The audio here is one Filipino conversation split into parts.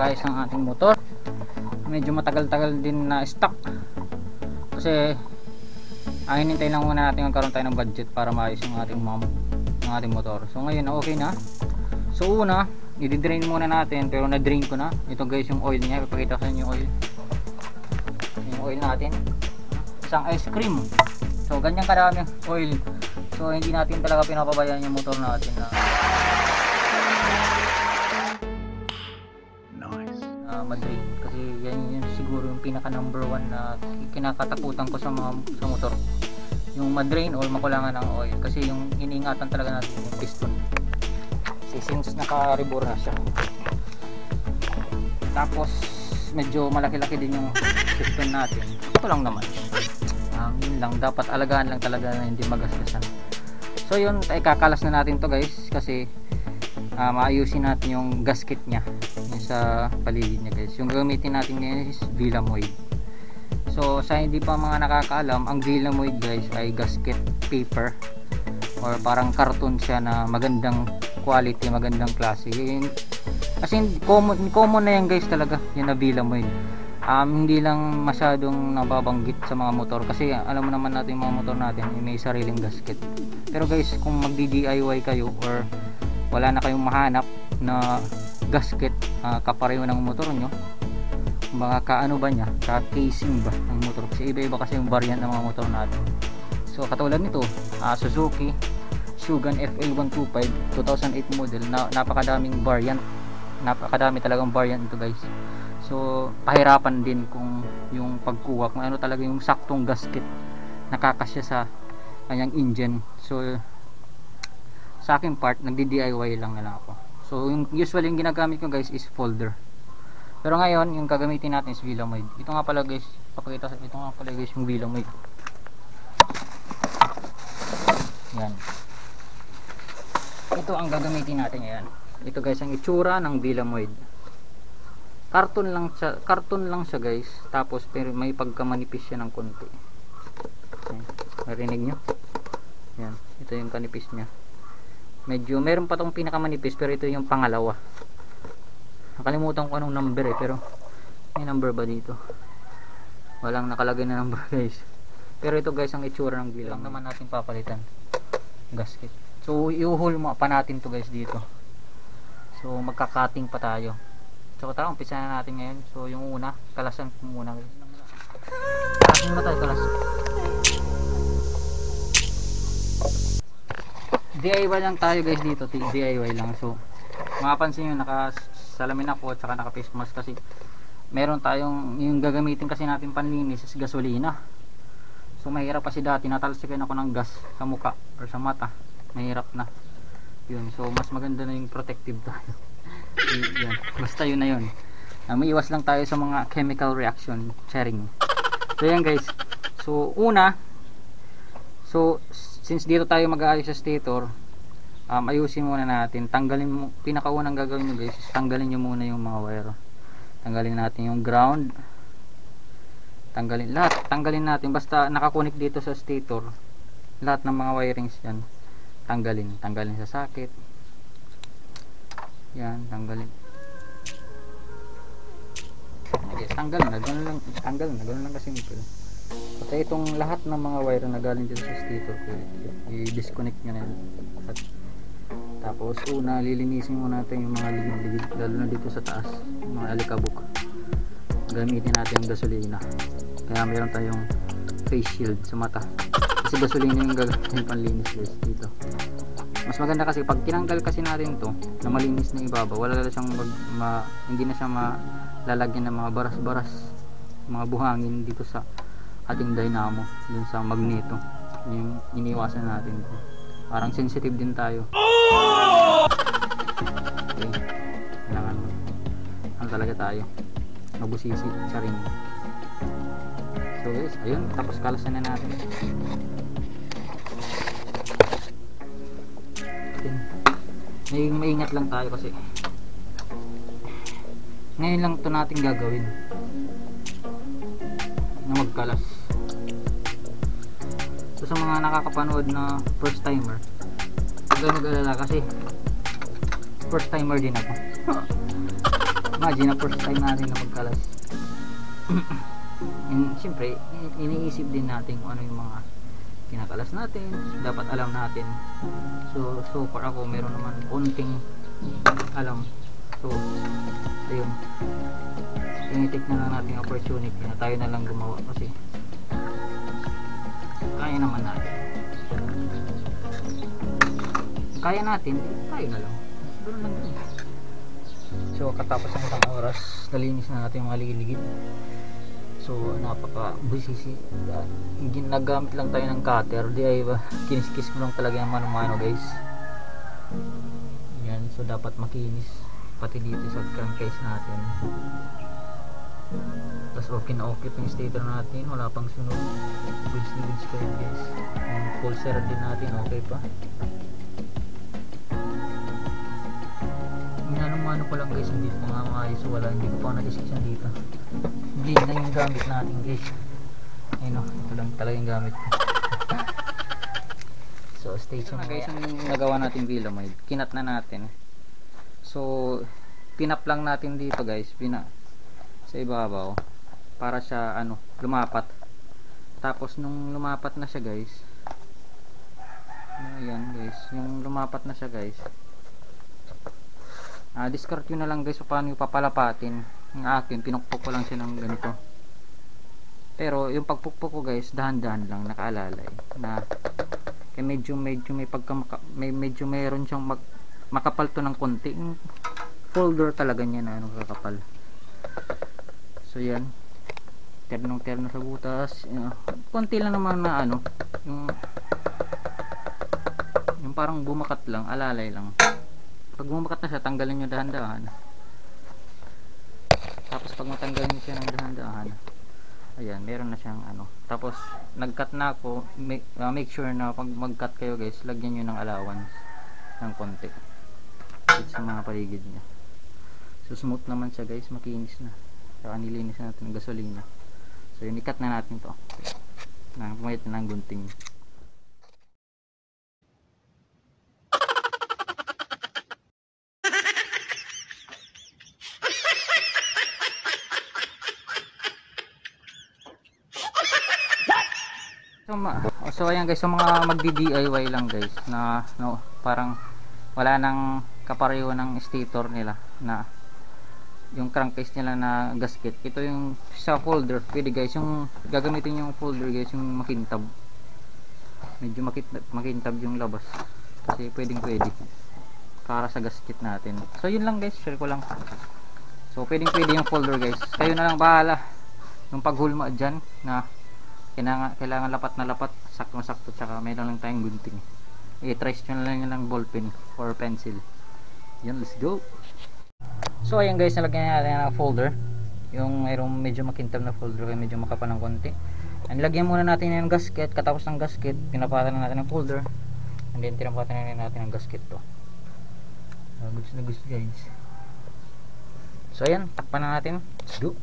maayos ang ating motor. Medyo matagal-tagal din na stock kasi hinintay lang muna natin magkaroon tayo ng budget para maayos yung ating motor. So ngayon okay na. So una, i-drain muna natin, pero na-drain ko na. Ito guys yung oil niya, ipakita ko sa inyo yung oil. Yung oil natin, isang ice cream. So ganyan kadami oil. So hindi natin talaga pinapabayaan yung motor natin na ma-drain, kasi yan yun siguro yung pinaka number 1 na kinakatakutan ko sa motor, yung ma-drain or makulangan ng oil. Kasi yung iniingatan talaga natin yung piston, kasi since naka-rebore na siya, tapos medyo malaki-laki din yung piston natin. Ito lang naman, yun lang, dapat alagaan lang talaga na hindi magasgasan. So yun, ay kakalas na natin to guys, kasi maayusin natin yung gasket nya sa paligid niya guys. Yung gagamitin natin ngayon is Villamoid. So sa hindi pa mga nakakaalam, ang Villamoid guys ay gasket paper or parang karton siya na magandang quality, magandang klase. Kasi common na yan guys talaga, yun na Villamoid. Hindi lang masyadong nababanggit sa mga motor, kasi alam mo naman natin yung mga motor natin may sariling gasket. Pero guys, kung magdi-DIY kayo or wala na kayong mahanap na gasket kapareho ng motor nyo, baka kaano ba nya, ka-casing ba ng motor, kasi iba-iba kasi yung variant ng mga motor natin. So katulad nito, Suzuki Shogun FA125 2008 model, napakadaming variant, napakadami talagang variant ito guys. So pahirapan din kung yung pagkuha, kung ano talaga yung saktong gasket nakakasya sa kanyang engine. So sa aking part, nagdi-DIY lang na ako. So yung usually yung ginagamit ko guys is folder. Pero ngayon, yung gagamitin natin is Villamoid. Ito nga pala guys, papakita sa ito nga pala guys yung Villamoid. Yan. Ito ang gagamitin natin ngayon. Ito guys ang itsura ng Villamoid. Karton lang siya guys. Tapos pero may pagkamanipis siya ng konti. Yan. Marinig nyo? Yan. Ito yung kanipis niya. Medyo meron pa tong pinakamanipis, pero ito yung pangalawa. Nakalimutan ko anong number pero may number ba dito? Walang nakalagay na number guys. Pero ito guys ang itsura ng Villamoid. Lang naman natin papalitan gasket. So i-hole mo pa natin to guys dito. So magka-cutting pa tayo. So tara, umpisa na natin ngayon. So yung una, kalasan ko muna guys. Kalasan muna tayo, kalas. DIY lang tayo guys dito, DIY lang. So mapapansin nyo, nakasalamin ako at saka naka face mask, kasi meron tayong yung gagamitin kasi natin panlinis is gasolina. So mahirap kasi dati natalsikan ako ng gas sa muka or sa mata, mahirap na yun. So mas maganda na yung protective tayo. Yan. Basta yun na yun, may iwas lang tayo sa mga chemical reaction sharing. So yan guys, so una, so since dito tayo mag-aayos sa stator, ayusin muna natin. Tanggalin mo, pinakaunang gagawin nyo guys, tanggalin nyo muna yung mga wire. Tanggalin natin yung ground, tanggalin lahat, tanggalin natin basta nakakunik dito sa stator, lahat ng mga wirings yan tanggalin sa socket. Yan, tanggalin. Okay, tanggal na, ganoon lang kasi simple. Pati itong lahat ng mga wire na galing dito sa stator ko, i-disconnect nyo na yan. Tapos una, lilinisin mo natin yung mga ligid-ligid, lalo na dito sa taas, yung mga alikabok. Gamitin natin yung gasolina, kaya meron tayong face shield sa mata, kasi gasolina yung gagawin panlinis guys dito. Mas maganda kasi pag tinanggal kasi natin to na malinis na ibabaw, wala na siyang hindi na siya malalagyan ng mga baras-baras, mga buhangin dito sa ating dynamo, dun sa magneto. Yung iniwasan natin to. Parang sensitive din tayo. Okay, kailangan ano talaga tayo, mabusisi sa rin. So guys, ayun, tapos kalasan na natin. Maingat lang tayo kasi ngayon lang to natin gagawin na magkalas. So sa mga nakakapanood na first timer, huwag nag-alala kasi first timer din ako. imagine na first time natin na magkalas. Siyempre iniisip din natin kung ano yung mga kinakalas natin, dapat alam natin. So far ako meron naman konting alam. So ayun, tinitik na lang natin yung opportunity na tayo na lang gumawa kasi kaya naman natin. Kaya natin, tayo na lang. Ganun lang yun. So katapos ng isang oras, nalinis na natin yung mga ligid. So napaka-busisi. Ginagamit lang tayo ng cutter. Di ay ba, kiniskis mo lang talaga yung mano-mano guys. Yan, so dapat makinis pati dito sa crankcase natin. Tapos okay na okay yung stator natin, wala pang sunog. Goods na goods pa yun guys. Yung pulser din natin okay pa. Ano pa lang guys, hindi pa nga maayos, wala, hindi ko pa na-discussion dito. Hindi na yung gamit natin guys. Ayun o, ito lang talaga yung gamit ko. So stay tuned na guys, yung nagawa natin Velamide, kinat na natin. So pinap lang natin dito guys, sa ibabaw para siya lumapat. Tapos nung lumapat na siya guys, ayan guys, yung lumapat na siya guys, discard yun na lang guys paano yung papalapatin. Yung akin pinukpok ko lang siya ng ganito, pero yung pagpukpok ko guys dahan-dahan lang, nakaalalay na kaya medyo may medyo meron siyang makapal to ng konti. Yung folder talaga niya na kakapal. So yan, terno sa butas, konti lang naman na yung parang bumakat lang, alalay lang. Pag bumakat na siya, tanggalin nyo dahan-dahan. Tapos pag matanggalin nyo siya ng dahan-dahan, ayan, meron na siyang Tapos nag-cut na ako, make sure na pag mag-cut kayo guys, lagyan nyo ng allowance ng konti dito sa mga paligid niya. So smooth naman siya guys, makinis na. Saka nilinis natin ng gasolina. So yun, i-cut na natin to. Pumayat na ng gunting. So ayan guys, so mga magdi-DIY lang guys na parang wala nang kapareho ng stator nila na yung crankcase nila na gasket. Ito yung sa folder, pwede guys yung gagamitin yung folder guys, yung makintab, medyo makintab yung labas kasi pwede para sa gasket natin. So yun lang guys, share ko lang. So pwede yung folder guys, kayo na lang bahala yung paghulma dyan na kailangan lapat na lapat, sakto-sakto, tsaka mayroon lang tayong gunting. I-trace nyo lang yun ng ballpen or pencil. Yan, let's go. So ayan guys, nalagyan natin ng folder, yung mayroong medyo makintab na folder, kaya medyo makapal ng konti. And lagyan muna natin yung gasket. Katapos ng gasket, pinapatan na natin ng folder, and then tinapatan na natin ng gasket to. Goods na goods guys. So ayan, takpan na natin, let's go.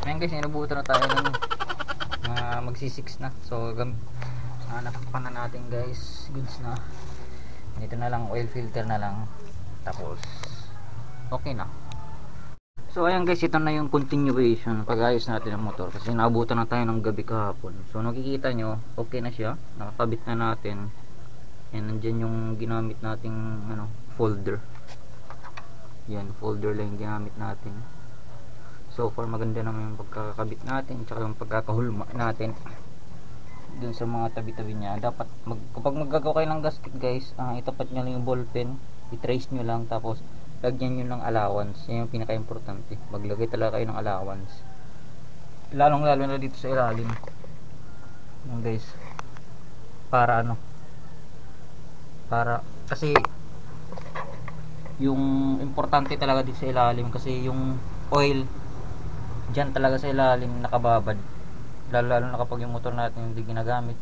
Ayan guys, nilubutan na tayo ng magsi-6 na. So natakpan na natin guys, goods na. Ito na lang, oil filter na lang, tapos okay na. So ayan guys, ito na yung continuation pag-ayos natin ng motor kasi naabutan na tayo ng gabi kahapon. So nakikita nyo, okay na siya, nakakabit na natin. And nandyan yung ginamit nating folder. Yan, folder lang yung ginamit natin. So far maganda naman yung pagkakabit natin, tsaka yung pagkakahulma natin dun sa mga tabi-tabi niya. Dapat kapag maggagawa kayo ng gasket guys, itapat nyo lang yung ballpen, i-trace nyo lang, tapos lagyan nyo ng allowance. Yan yung pinaka-importante, maglagay talaga kayo ng allowance, lalong lalo na dito sa ilalim yung guys, para kasi yung importante talaga dito sa ilalim, kasi yung oil dyan talaga sa ilalim nakababad, lalo na kapag yung motor natin hindi ginagamit.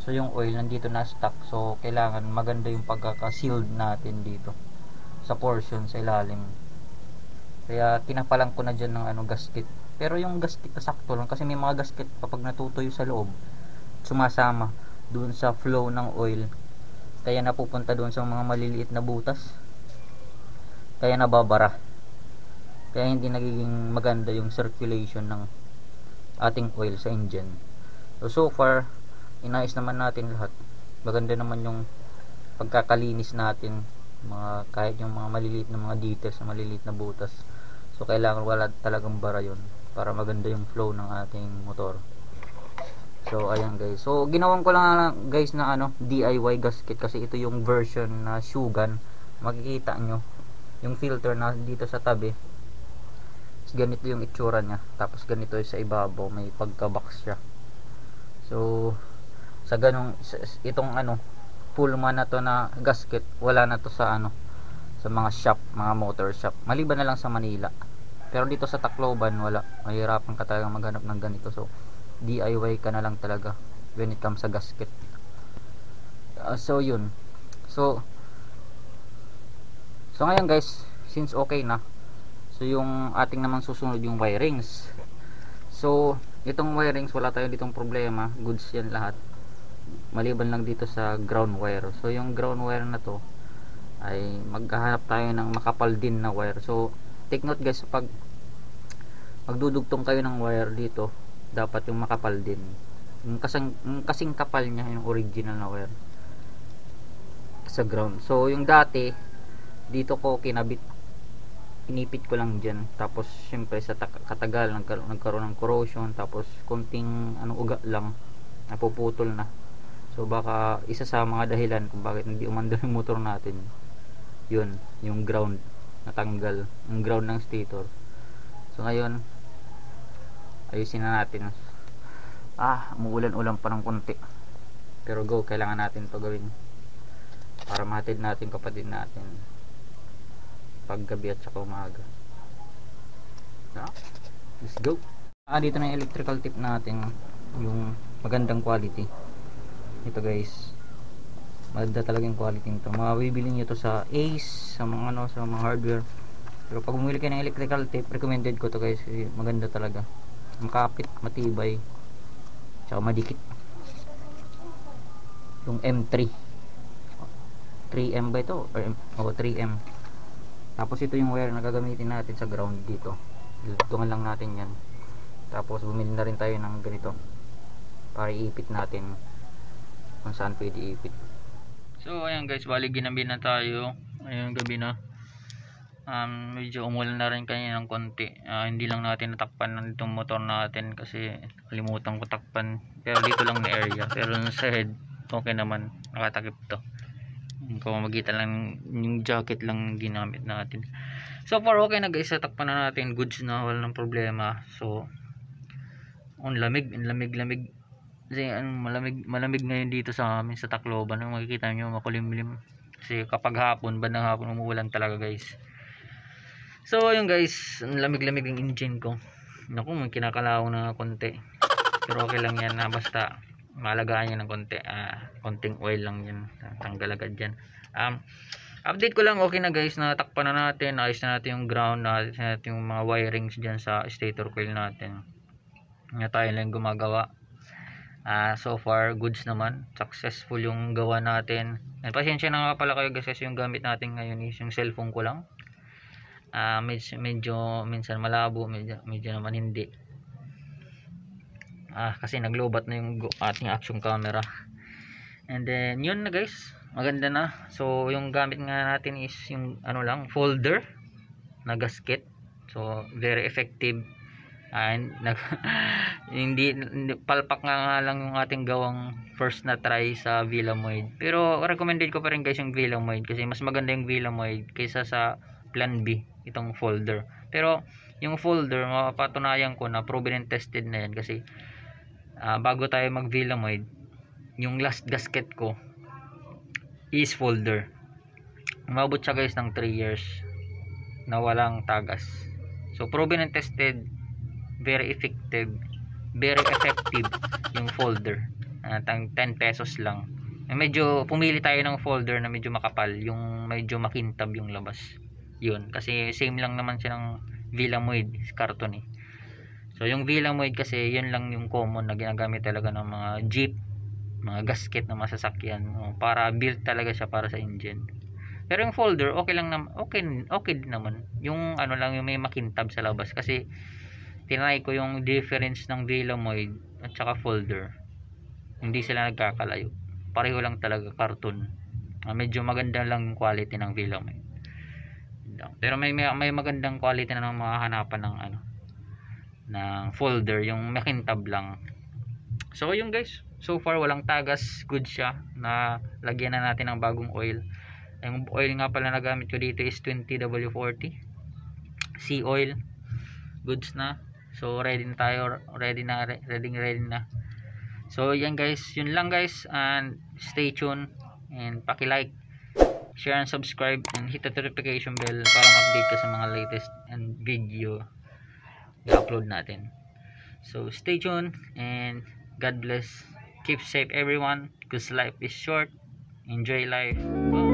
So yung oil nandito na stock, so kailangan maganda yung pagkaka-sealed natin dito sa portion sa ilalim. Kaya tinapalan ko na dyan ng gasket, pero yung gasket na sakto lang, kasi may mga gasket kapag natutuyo sa loob, sumasama doon sa flow ng oil, kaya napupunta doon sa mga maliliit na butas, kaya nababara. kaya hindi nagiging maganda yung circulation ng ating oil sa engine. So far inayos naman natin lahat, maganda naman yung pagkakalinis natin, kahit yung mga maliliit na mga details na maliliit na butas. So kailangan wala talagang bara yun para maganda yung flow ng ating motor. So ayan guys, so ginawan ko lang guys na DIY gasket, kasi ito yung version na Shogun. Makikita nyo yung filter na dito sa tabi, ganito yung itsura nya, tapos ganito sa ibabaw, may pagka-box siya. So sa ganong itong Pullman na to na gasket, wala na to sa sa mga shop, mga motor shop, maliban na lang sa Manila. Pero dito sa Tacloban wala, mahirapan ka talaga maghanap ng ganito. So DIY ka na lang talaga when it comes sa gasket. So yun, so ngayon guys, since okay na, so yung ating naman susunod yung wirings. So itong wirings wala tayo ditong problema, goods yan lahat, maliban lang dito sa ground wire. So yung ground wire na to ay maghahanap tayo ng makapal din na wire. So take note guys, pag magdudugtong kayo ng wire dito, dapat yung makapal din, yung kasing kapal niya, yung original na wire sa ground. So yung dati dito ko kinabit, inipit ko lang dyan, tapos syempre sa katagal nagkaroon ng corrosion, tapos konting uga lang, napuputol na. So baka isa sa mga dahilan kung bakit hindi umandar yung motor natin, yun, yung ground, natanggal yung ground ng stator. So ngayon ayusin na natin. Umuulan-ulan pa ng konti, pero go, kailangan natin to gawin para mahatid natin kapatid natin paggabi at saka umaga. Let's go. Dito na yung electrical tip natin, yung magandang quality. Ito guys, maganda talaga yung quality nito. Mabibili nyo to sa Ace, sa mga sa mga hardware. Pero pag bumili kayo ng electrical tape, recommended ko to guys, maganda talaga, makapit, matibay, tsaka madikit. Yung M3 3M ba ito? Or 3M. Tapos ito yung wire na gagamitin natin sa ground dito. Tungan lang natin yan. Tapos bumili na rin tayo ng ganito para iipit natin kung saan pwede iipit. So ayan guys, bali ginabi na tayo. Ayun, gabi na. Medyo umulan na rin kanina ng konti. Hindi lang natin natakpan ng itong motor natin kasi kalimutan ko takpan. Pero dito lang na area. Pero sa head, okay naman. Nakatakip to. Kung magkita lang yung jacket lang ginamit natin. So far okay na guys, takpan na natin, goods na, wala ng problema. So lamig kasi malamig ngayon dito sa amin sa Tacloban. Makikita nyo makulimlim kasi kapag hapon, bandang hapon, umuulan talaga guys. So ayun guys, lamig-lamig yung engine ko. Naku, may kinakalaw na konti, pero okay lang yan, basta malagaan yan ng konti. Konting oil lang yan, tanggal agad yan. Update ko lang, okay na guys, natakpan na natin, ayos na natin yung ground, ayos na natin yung mga wirings dyan sa stator coil natin na tayo lang gumagawa. So far goods naman, successful yung gawa natin. And pasensya na nga pala kayo guys, kasi yung gamit natin ngayon is yung cellphone ko lang. Medyo minsan malabo, medyo naman hindi. Kasi naglobat na yung ating action camera. And then yun na guys, maganda na. So yung gamit nga natin is yung folder na gasket. So very effective. Hindi palpak nga lang yung ating gawang first na try sa Villamoid. Pero recommended ko pa rin guys yung Villamoid, kasi mas maganda yung Villamoid kaysa sa Plan B, itong folder. Pero yung folder, mapapatunayan ko na proven and tested na yan, kasi bago tayo mag Villamoid, yung last gasket ko is folder. Umabot siya guys ng 3 years na walang tagas. So proven and tested, very effective yung folder. 10 pesos lang. Medyo pumili tayo ng folder na medyo makapal, yung medyo makintab yung labas. Yun, kasi same lang naman siya ng Villamoid karton eh. So yung Villamoid kasi yun lang yung common na ginagamit talaga ng mga jeep, mga gasket na masasakyan, para build talaga siya para sa engine. Pero yung folder okay lang naman, okay din naman. Yung ano lang, yung may makintab sa labas, kasi tinry ko yung difference ng Velomoid at saka folder, hindi sila nagkakalayo, pareho lang talaga, cartoon. Medyo maganda lang yung quality ng Velomoid, pero may magandang quality na ng mga hanapan ng ano, ng folder, yung makintab lang. So yun guys, so far walang tagas, good siya. Na lagyan na natin ng bagong oil. Yung oil nga pala na gamit ko dito is 20W40 sea oil, goods na. So ready na tayo, ready na. So yan guys, yun lang guys, and stay tuned and paki-like, share and subscribe, and hit the notification bell para ma-update ka sa mga latest and video i-upload natin. So stay tuned and God bless. Keep safe everyone, because life is short. Enjoy life. Bye.